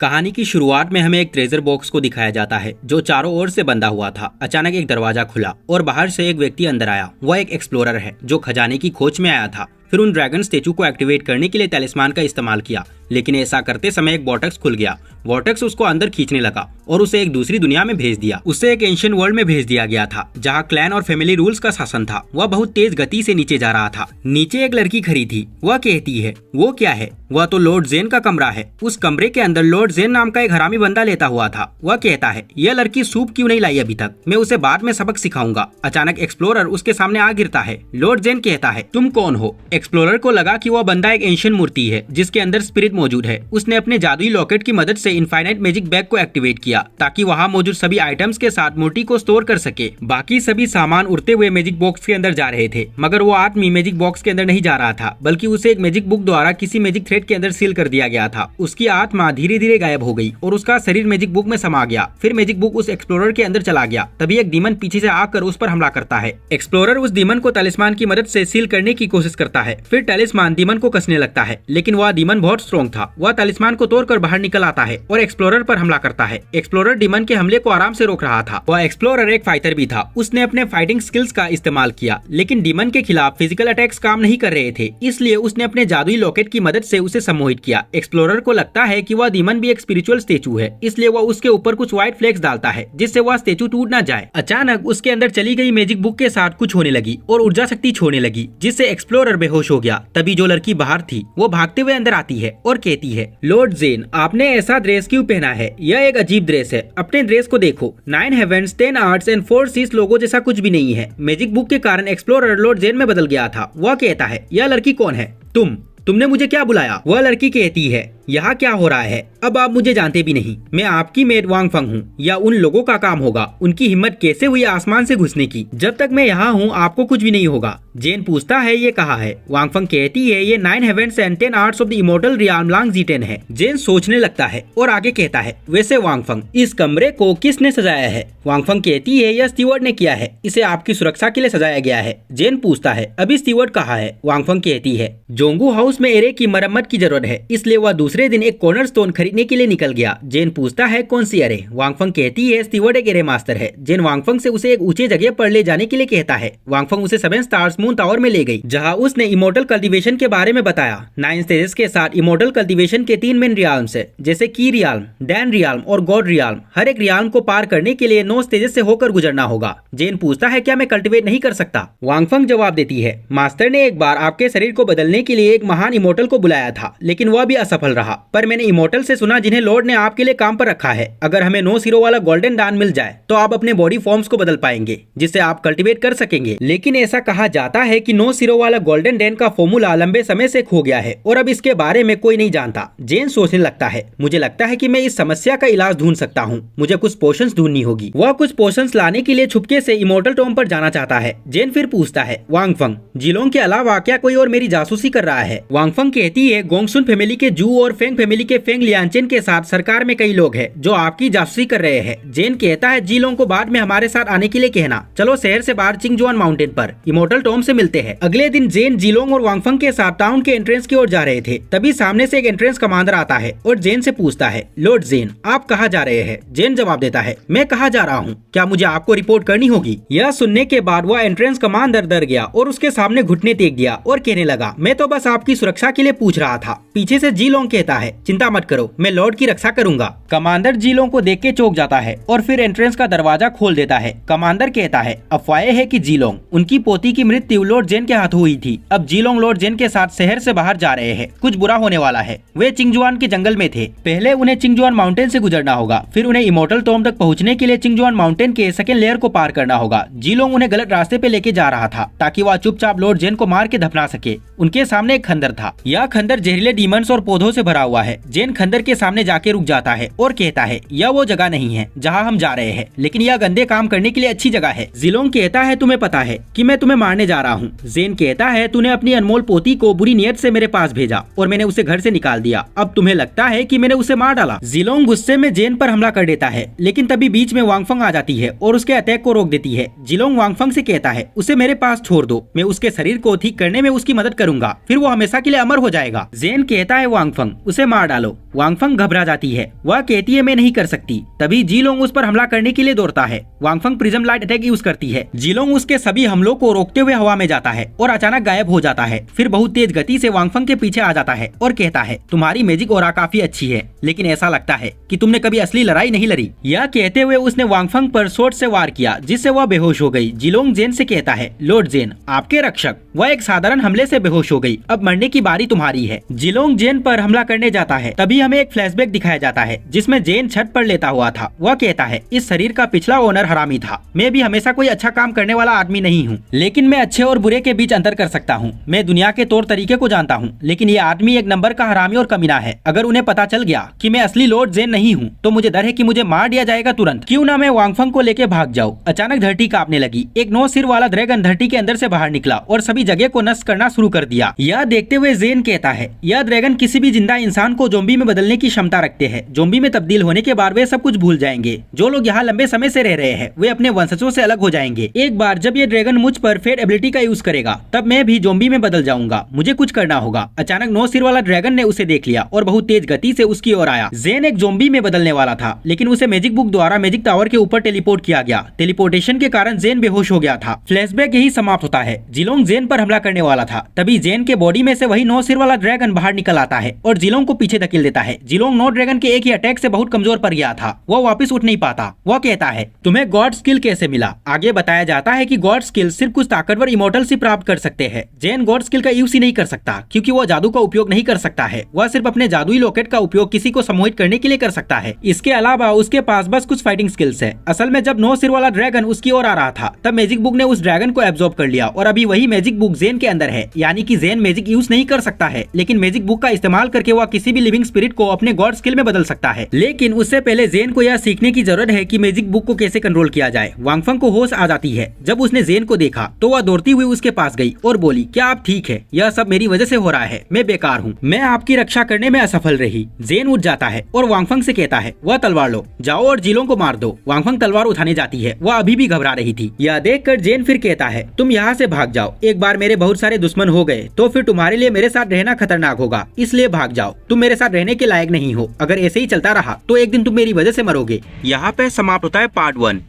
कहानी की शुरुआत में हमें एक ट्रेजर बॉक्स को दिखाया जाता है जो चारों ओर से बंधा हुआ था। अचानक एक दरवाजा खुला और बाहर से एक व्यक्ति अंदर आया। वह एक एक्सप्लोरर है जो खजाने की खोज में आया था। फिर उन ड्रैगन स्टेचू को एक्टिवेट करने के लिए तलिस्मान का इस्तेमाल किया, लेकिन ऐसा करते समय एक वॉर्टेक्स खुल गया। वॉर्टेक्स उसको अंदर खींचने लगा और उसे एक दूसरी दुनिया में भेज दिया। उसे एक एंशिएंट वर्ल्ड में भेज दिया गया था जहाँ क्लैन और फैमिली रूल्स का शासन था। वह बहुत तेज गति से नीचे जा रहा था। नीचे एक लड़की खड़ी थी। वह कहती है, वो क्या है? वह तो लॉर्ड जेन का कमरा है। उस कमरे के अंदर लॉर्ड जेन नाम का एक हरामी बंदा लेता हुआ था। वह कहता है, यह लड़की सूप क्यों नहीं लाई अभी तक? मैं उसे बाद में सबक सिखाऊंगा। अचानक एक्सप्लोरर उसके सामने आ गिरता है। लॉर्ड जेन कहता है, तुम कौन हो? एक्सप्लोरर को लगा कि वह बंदा एक एंशिएंट मूर्ति है जिसके अंदर स्पिरिट मौजूद है। उसने अपने जादुई लॉकेट की मदद से इनफाइनाइट मैजिक बैग को एक्टिवेट किया ताकि वहाँ मौजूद सभी आइटम्स के साथ मूर्ति को स्टोर कर सके। बाकी सभी सामान उड़ते हुए मैजिक बॉक्स के अंदर जा रहे थे, मगर वो आदमी मैजिक बॉक्स के अंदर नहीं जा रहा था, बल्कि उसे एक मैजिक बुक द्वारा किसी मैजिक थ्रेड के अंदर सील कर दिया गया था। उसकी आत्मा धीरे धीरे गायब हो गई और उसका शरीर मैजिक बुक में समा गया। फिर मैजिक बुक उस एक्सप्लोरर के अंदर चला गया। तभी एक डीमन पीछे से आकर उस पर हमला करता है। एक्सप्लोरर उस डीमन को तलिस्मान की मदद से सील करने की कोशिश करता है। फिर तलिस्मान डीमन को कसने लगता है, लेकिन वह डीमन बहुत स्ट्रॉन्ग था। वह तलिस्मान को तोड़कर बाहर निकल आता है और एक्सप्लोरर पर हमला करता है। एक्सप्लोरर डीमन के हमले को आराम से रोक रहा था। वह एक्सप्लोरर एक फाइटर भी था। उसने अपने फाइटिंग स्किल्स का इस्तेमाल किया, लेकिन डीमन के खिलाफ फिजिकल अटैक्स काम नहीं कर रहे थे, इसलिए उसने अपने जादुई लॉकेट की मदद से उसे सम्मोहित किया। एक्सप्लोरर को लगता है कि वह डीमन भी एक स्पिरिचुअल स्टेचू है, इसलिए वह उसके ऊपर कुछ व्हाइट फ्लेक्स डालता है जिससे वह स्टेचू टूट न जाए। अचानक उसके अंदर चली गई मैजिक बुक के साथ कुछ होने लगी और ऊर्जा शक्ति छोड़ने लगी, जिससे एक्सप्लोरर बेहोश हो गया। तभी जो लड़की बाहर थी वो भागते हुए अंदर आती है और कहती है, लॉर्ड जेन, आपने ऐसा ड्रेस क्यों पहना है? यह एक अजीब ड्रेस है। अपने ड्रेस को देखो। 9 हेवेंस, 10 आर्ट्स एंड 4 सीज लोगो जैसा कुछ भी नहीं है। मैजिक बुक के कारण एक्सप्लोरर लॉर्ड जेन में बदल गया था। वह कहता है, यह लड़की कौन है? तुमने मुझे क्या बुलाया? वह लड़की कहती है, यहाँ क्या हो रहा है? अब आप मुझे जानते भी नहीं। मैं आपकी मेड वांग फंग हूँ। या उन लोगों का काम होगा। उनकी हिम्मत कैसे हुई आसमान से घुसने की? जब तक मैं यहाँ हूँ आपको कुछ भी नहीं होगा। जेन पूछता है, ये कहा है? वांग फंग कहती है, ये 9 heavens and 10 arts of the immortal realm लांग जीटेन है। जेन सोचने लगता है और आगे कहता है, वैसे वांग फंग, इस कमरे को किसने सजाया है? वांग फंग कहती है, यह स्टीवर्ड ने किया है। इसे आपकी सुरक्षा के लिए सजाया गया है। जेन पूछता है, अभी स्टीवर्ड कहाँ है? वांग फंग कहती है, जोंगू हाउस में एरे की मरम्मत की जरूरत है, इसलिए वह दूसरे दिन एक कॉर्नर स्टोन खरीदने के लिए निकल गया। जेन पूछता है, कौन सी एरे? वांग फंग कहती है, स्टीवर्ड एक एरे मास्टर है। जेन वांग फंग से उसे एक ऊंचे जगह पर ले जाने के लिए कहता है। वांग फंग उसे 7 स्टार्स मून टावर में ले गई, जहां उसने इमॉर्टल कल्टीवेशन के बारे में बताया। 9 स्टेजेस के साथ इमॉर्टल कल्टीवेशन के 3 मेन रियाल्म्स है, जैसे की रियाल्म, डैन रियाल्म और गॉड रियाल्म। हर एक रियाल्म को पार करने के लिए 9 स्टेजेस से होकर गुजरना होगा। जेन पूछता है, क्या मैं कल्टीवेट नहीं कर सकता? वांग फंग जवाब देती है, मास्टर ने एक बार आपके शरीर को बदलने के लिए एक महान इमॉर्टल को बुलाया था, लेकिन वह भी असफल रहा। पर मैंने इमॉर्टल से सुना जिन्हें लॉर्ड ने आपके लिए काम पर रखा है। अगर हमें 9 सिरों वाला गोल्डन डान मिल जाए तो आप अपने बॉडी फॉर्म्स को बदल पाएंगे, जिससे आप कल्टीवेट कर सकेंगे। लेकिन ऐसा कहा जाता है कि 9 सिरों वाला गोल्डन डैन का फॉर्मूला लंबे समय से खो गया है और अब इसके बारे में कोई नहीं जानता। जेन सोचने लगता है, मुझे लगता है कि मैं इस समस्या का इलाज ढूंढ सकता हूँ। मुझे कुछ पोशंस ढूंढनी होगी। वह कुछ पोशंस लाने के लिए छुपके से इमॉर्टल टॉम पर जाना चाहता है। जेन फिर पूछता है, वांग फंग, जिलोंग के अलावा क्या कोई और मेरी जासूसी कर रहा है? वांग फंग कहती है, गोंगसुन फैमिली के जू और फेंग फैमिली के फेंग लियांचेन के साथ सरकार में कई लोग हैं जो आपकी जासूसी कर रहे हैं। जेन कहता है, जिलों को बाद में हमारे साथ आने के लिए कहना। चलो शहर से बाहर चिंगजुआन माउंटेन पर इमॉर्टल टॉम से मिलते हैं। अगले दिन जेन, जिलोंग और वांगफंग के साथ टाउन के एंट्रेंस की ओर जा रहे थे। तभी सामने से एक एंट्रेंस कमांडर आता है और जेन से पूछता है, लॉर्ड जेन, आप कहाँ जा रहे हैं? जेन जवाब देता है, मैं कहाँ जा रहा हूँ? क्या मुझे आपको रिपोर्ट करनी होगी? यह सुनने के बाद वह एंट्रेंस कमांडर डर गया और उसके सामने घुटने टेक दिया और कहने लगा, मैं तो बस आपकी सुरक्षा के लिए पूछ रहा था। पीछे से जिलोंग कहता है, चिंता मत करो, मैं लॉर्ड की रक्षा करूंगा। कमांडर जिलोंग को देख के चौंक जाता है और फिर एंट्रेंस का दरवाजा खोल देता है। कमांडर कहता है, अफवाहें है कि जिलोंग, उनकी पोती की मृत्यु लॉर्ड जेन के हाथ हुई थी। अब जिलोंग लॉर्ड जेन के साथ शहर से बाहर जा रहे हैं। कुछ बुरा होने वाला है। वे चिंगजुआन के जंगल में थे। पहले उन्हें चिंगजुआन माउंटेन से गुजरना होगा, फिर उन्हें इमॉर्टल टॉम तक पहुंचने के लिए चिंगजुआन माउंटेन के सेकेंड लेयर को पार करना होगा। जिलोंग उन्हें गलत रास्ते पे लेके जा रहा था ताकि वह चुपचाप लॉर्ड जेन को मार के दफना सके। उनके सामने एक खंडर था। यह खंडर जहरीले डीमंस और पौधों से भरा हुआ है। जेन खंडर के सामने जाके रुक जाता है और कहता है, यह वो जगह नहीं है जहाँ हम जा रहे हैं, लेकिन यह गंदे काम करने के लिए अच्छी जगह है। जिलोंग कहता है, तुम्हें पता है कि मैं तुम्हें मारने जा रहा हूँ। जेन कहता है, तूने अपनी अनमोल पोती को बुरी नियत से मेरे पास भेजा और मैंने उसे घर से निकाल दिया। अब तुम्हें लगता है कि मैंने उसे मार डाला। जिलोंग गुस्से में जेन पर हमला कर देता है, लेकिन तभी बीच में वांगफंग आ जाती है और उसके अटैक को रोक देती है। जिलोंग वांगफंग से कहता है, उसे मेरे पास छोड़ दो, मैं उसके शरीर को ठीक करने में उसकी मदद करूंगा, फिर वो हमेशा के लिए अमर हो जाएगा। जेन कहता है वांगफंग उसे मार डालो। वांगफंग घबरा जाती है, वह कहती है मैं नहीं कर सकती। तभी जीलोंग उस पर हमला करने के लिए दौड़ता है। वांगफंग प्रिज्म लाइट अटैक यूज करती है। जीलोंग उसके सभी हमलों को रोकते हुए हवा में जाता है और अचानक गायब हो जाता है। फिर बहुत तेज गति से वांगफंग के पीछे आ जाता है और कहता है तुम्हारी मैजिक ऑरा काफी अच्छी है, लेकिन ऐसा लगता है कि तुमने कभी असली लड़ाई नहीं लड़ी। यह कहते हुए उसने वांगफंग पर शॉर्ट से वार किया, जिससे वह बेहोश हो गई। जीलोंग जेन से कहता है लॉर्ड जेन आपके रक्षक। वह एक साधारण हमले से बेहोश हो गई, अब मरने की बारी तुम्हारी है। जीलोंग जेन पर हमला करने जाता है, तभी हमें एक फ्लैशबैक दिखाया जाता है जिसमें जेन छत पर लेटा हुआ था। वह कहता है इस शरीर का पिछला ओनर हरामी था। मैं भी हमेशा कोई अच्छा काम करने वाला आदमी नहीं हूँ, लेकिन मैं अच्छे और बुरे के बीच अंतर कर सकता हूँ। मैं दुनिया के तौर तरीके को जानता हूँ, लेकिन ये आदमी एक नंबर का हरामी और कमीना है। अगर उन्हें पता चल गया कि मैं असली लॉर्ड जेन नहीं हूँ तो मुझे डर है कि मुझे मार दिया जाएगा तुरंत। क्यों ना मैं वांगफंग को लेके भाग जाऊँ। अचानक धरती कांपने लगी। एक 9 सिर वाला ड्रैगन धरती के अंदर से बाहर निकला और सभी जगह को नष्ट करना शुरू कर दिया। यह देखते हुए जेन कहता है यह ड्रैगन किसी भी जिंदा इंसान को ज़ॉम्बी में बदलने की क्षमता रखते हैं। ज़ॉम्बी में तब्दील होने के बाद वे सब कुछ भूल जाएंगे। जो लोग यहाँ लंबे समय से रह रहे हैं वे अपने वंशजों से अलग हो जाएंगे। एक बार जब ये ड्रैगन मुझ पर फेट एबिलिटी का यूज करेगा तब मैं भी ज़ॉम्बी में बदल जाऊंगा। मुझे कुछ करना होगा। अचानक 9 सिर वाला ड्रैगन ने उसे देख लिया और बहुत तेज गति से उसकी ओर आया। जेन एक ज़ॉम्बी में बदलने वाला था, लेकिन उसे मैजिक बुक द्वारा मैजिक टावर के ऊपर टेलीपोर्ट किया गया। टेलीपोर्टेशन के कारण जेन बेहोश हो गया था। फ्लैशबैक यही समाप्त होता है। जीलोंग जेन पर हमला करने वाला था, तभी जेन के बॉडी में से वही 9 सिर वाला ड्रैगन बाहर निकल आता है और जीलोंग को पीछे धकेल देता है। जीलोंग 9 ड्रैगन के एक ही अटैक से बहुत कमजोर पड़ गया था। वह वापस उठ नहीं पाता। वह कहता है तुम्हें गॉड स्किल कैसे मिला। आगे बताया जाता है कि गॉड स्किल सिर्फ कुछ ताकतवर इमोर्टल से प्राप्त कर सकते हैं। जेन गॉड स्किल का यूज ही नहीं कर सकता क्योंकि वह जादू का उपयोग नहीं कर सकता है। वह सिर्फ अपने जादुई लॉकेट का उपयोग किसी को सम्मोहित करने के लिए कर सकता है। इसके अलावा उसके पास बस कुछ फाइटिंग स्किल्स है। असल में जब 9 सिर वाला ड्रैगन उसकी ओर आ रहा था तब मैजिक बुक ने उस ड्रैगन को एब्जॉर्ब कर लिया और अभी वही मैजिक बुक जेन के अंदर है। यानी कि जेन मैजिक यूज नहीं कर सकता है, लेकिन मैजिक बुक का इस्तेमाल करके वह किसी भी लिविंग स्पिरिट को अपने गॉड स्किल में बदल सकता है। लेकिन उससे पहले जेन को यह सीखने की जरूरत है कि मैजिक बुक को कैसे कंट्रोल किया जाए। वांगफंग को होश आ जाती है। जब उसने जेन को देखा तो वह दौड़ती हुई उसके पास गई और बोली क्या आप ठीक है? यह सब मेरी वजह से हो रहा है। मैं बेकार हूँ। मैं आपकी रक्षा करने में असफल रही। जेन उठ जाता है और वांगफंग से कहता है वह तलवार लो, जाओ और जीलों को मार दो। वांगफंग तलवार उठाने जाती है। वह अभी भी घबरा रही थी। यह देखकर जेन फिर कहता है तुम यहाँ से भाग जाओ। एक बार मेरे बहुत सारे दुश्मन हो गए तो फिर तुम्हारे लिए मेरे साथ रहना खतरनाक होगा, इसलिए भाग जाओ। तुम मेरे साथ रहने के लायक नहीं हो। अगर ऐसे ही चलता रहा तो एक दिन तुम मेरी वजह से मरोगे। यहाँ पे समाप्त होता है पार्ट 1।